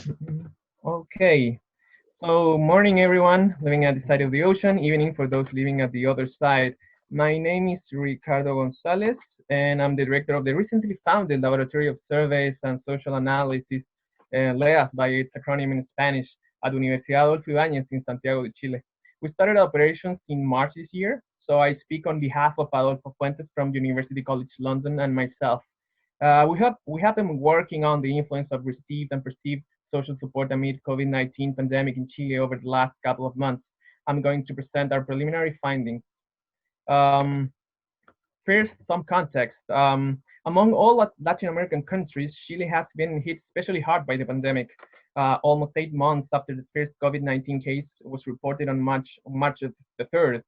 Mhm. Okay, so morning everyone living at the side of the ocean, evening for those living at the other side. My name is Ricardo Gonzalez, and I'm the director of the recently founded Laboratory of Surveys and Social Analysis, LEAS by its acronym in Spanish, at Universidad Adolfo Ibáñez in Santiago de Chile. We started operations in March this year, so I speak on behalf of Adolfo Fuentes from University College London and myself. We have been working on the influence of received and perceived social support amid COVID-19 pandemic in Chile over the last couple of months. I'm going to present our preliminary findings. Um, First, some context. Among all Latin American countries, Chile has been hit especially hard by the pandemic. Almost 8 months after the first COVID-19 case was reported on March the 3rd,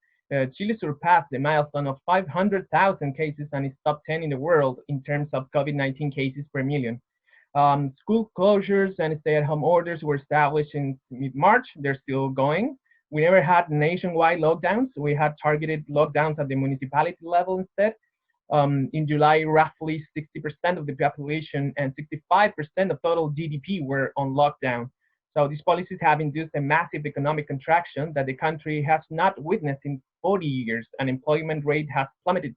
Chile surpassed the milestone of 500,000 cases and is top 10 in the world in terms of COVID-19 cases per million. School closures and stay-at-home orders were established in mid-March. They're still going. We never had nationwide lockdowns. We had targeted lockdowns at the municipality level instead. In July, roughly 60% of the population and 65% of total GDP were on lockdown. So these policies have induced a massive economic contraction that the country has not witnessed in 40 years. Unemployment rate has plummeted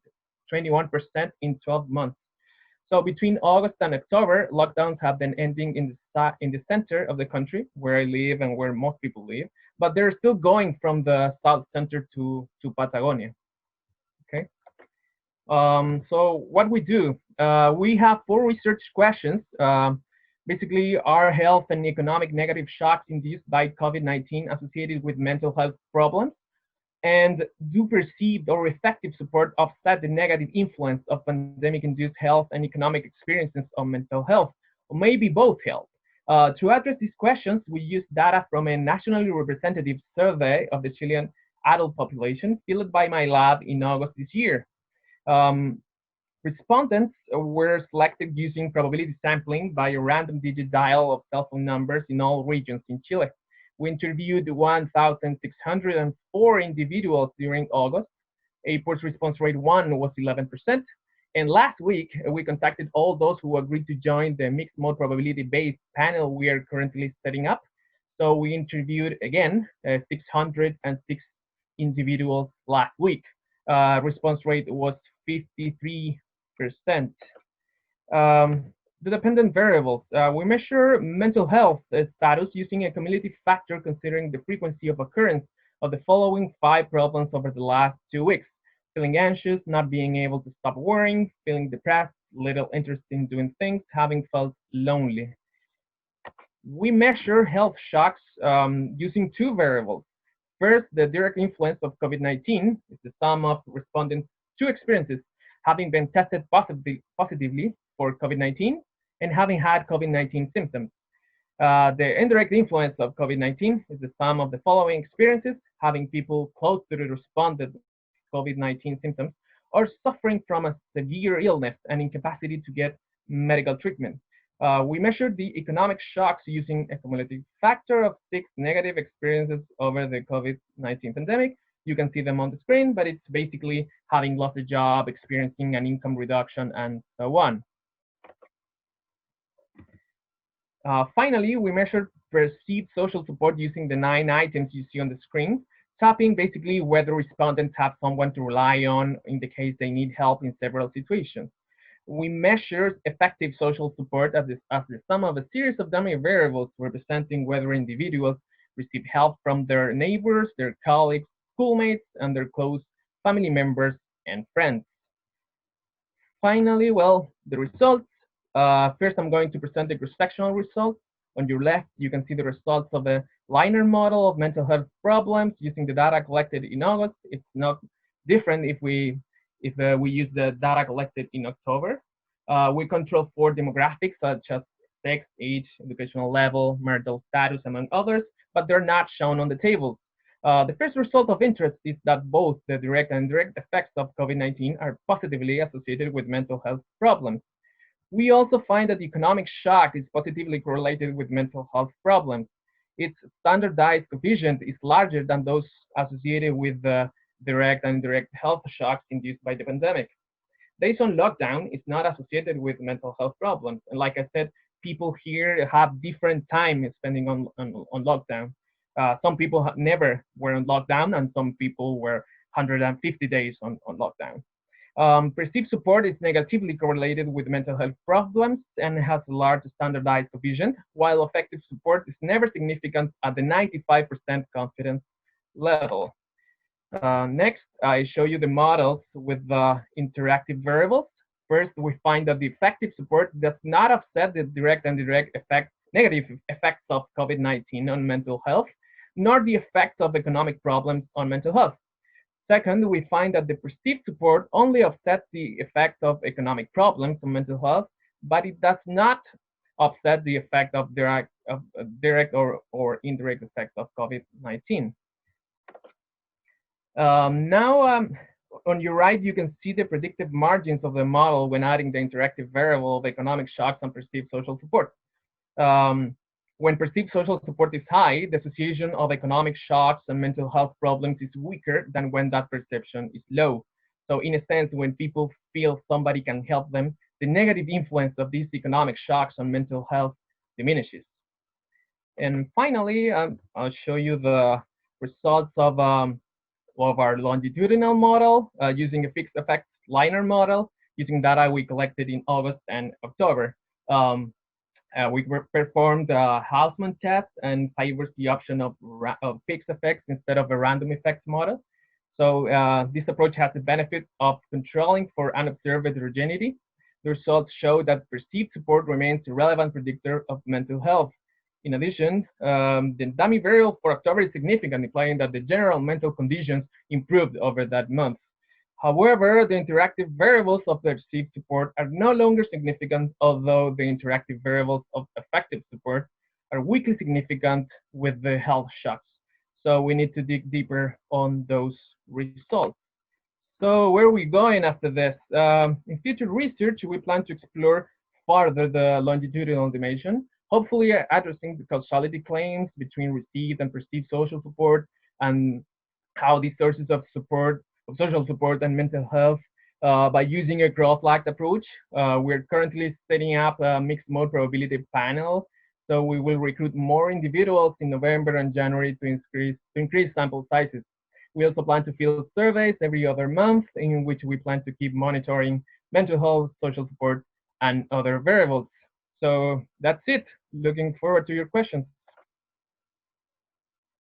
21% in 12 months. So between August and October, lockdowns have been ending in the center of the country, where I live and where most people live, but they're still going from the south center to Patagonia. Okay. So what we do, we have four research questions. Basically, are health and economic negative shocks induced by COVID-19 associated with mental health problems? And do perceived or effective support offset the negative influence of pandemic-induced health and economic experiences on mental health, or maybe both health? To address these questions, we use data from a nationally representative survey of the Chilean adult population filled by my lab in August this year. Um, Respondents were selected using probability sampling by a random digit dial of cell phone numbers in all regions in Chile. We interviewed 1,604 individuals during August. April's response rate 1 was 11%. And last week, we contacted all those who agreed to join the mixed mode probability based panel we are currently setting up. So we interviewed again 606 individuals last week. Response rate was 53%. The dependent variables. We measure mental health status using a cumulative factor considering the frequency of occurrence of the following five problems over the last 2 weeks. Feeling anxious, not being able to stop worrying, feeling depressed, little interest in doing things, having felt lonely. We measure health shocks using two variables. First, the direct influence of COVID-19 is the sum of respondents' two experiences, having been tested positively for COVID-19 and having had COVID-19 symptoms. The indirect influence of COVID-19 is the sum of the following experiences, having people close to the respondent with COVID-19 symptoms or suffering from a severe illness and incapacity to get medical treatment. We measured the economic shocks using a cumulative factor of six negative experiences over the COVID-19 pandemic. You can see them on the screen, but it's basically having lost a job, experiencing an income reduction, and so on. Finally, we measured perceived social support using the 9 items you see on the screen, tapping basically whether respondents have someone to rely on in the case they need help in several situations. We measured effective social support as the sum of a series of dummy variables representing whether individuals receive help from their neighbors, their colleagues, schoolmates, and their close family members and friends. Finally, well, the results. First, I'm going to present the cross-sectional results. On your left, you can see the results of a linear model of mental health problems using the data collected in August. It's not different if we use the data collected in October. We control for demographics such as sex, age, educational level, marital status, among others, but they're not shown on the table. The first result of interest is that both the direct and indirect effects of COVID-19 are positively associated with mental health problems. We also find that economic shock is positively correlated with mental health problems. Its standardized coefficient is larger than those associated with the direct and indirect health shocks induced by the pandemic. Days on lockdown is not associated with mental health problems. And like I said, people here have different time spending on lockdown. Some people never were on lockdown, and some people were 150 days on lockdown. Perceived support is negatively correlated with mental health problems and has a large standardized provision, while effective support is never significant at the 95% confidence level. Next, I show you the models with the interactive variables. First, we find that the effective support does not offset the direct and indirect negative effects of COVID-19 on mental health, nor the effects of economic problems on mental health. Second, we find that the perceived support only offsets the effect of economic problems on mental health, but it does not offset the effect of direct or indirect effects of COVID-19. Now, on your right, you can see the predictive margins of the model when adding the interactive variable of economic shocks and perceived social support. When perceived social support is high, the association of economic shocks and mental health problems is weaker than when that perception is low. So in a sense, when people feel somebody can help them, the negative influence of these economic shocks on mental health diminishes. And finally, I'll show you the results of our longitudinal model using a fixed effects liner model using data we collected in August and October. We performed a Hausman test and favors the option of fixed effects instead of a random effects model. So this approach has the benefit of controlling for unobserved heterogeneity. The results show that perceived support remains a relevant predictor of mental health. In addition, the dummy variable for October is significant, implying that the general mental conditions improved over that month. However, the interactive variables of the perceived support are no longer significant, although the interactive variables of effective support are weakly significant with the health shocks. So we need to dig deeper on those results. So where are we going after this? In future research, we plan to explore further the longitudinal dimension, hopefully addressing the causality claims between received and perceived social support and how these sources of support, of social support and mental health by using a growth-lagged approach. We're currently setting up a mixed mode probability panel. So we will recruit more individuals in November and January to increase sample sizes. We also plan to field surveys every other month in which we plan to keep monitoring mental health, social support, and other variables. So that's it. Looking forward to your questions.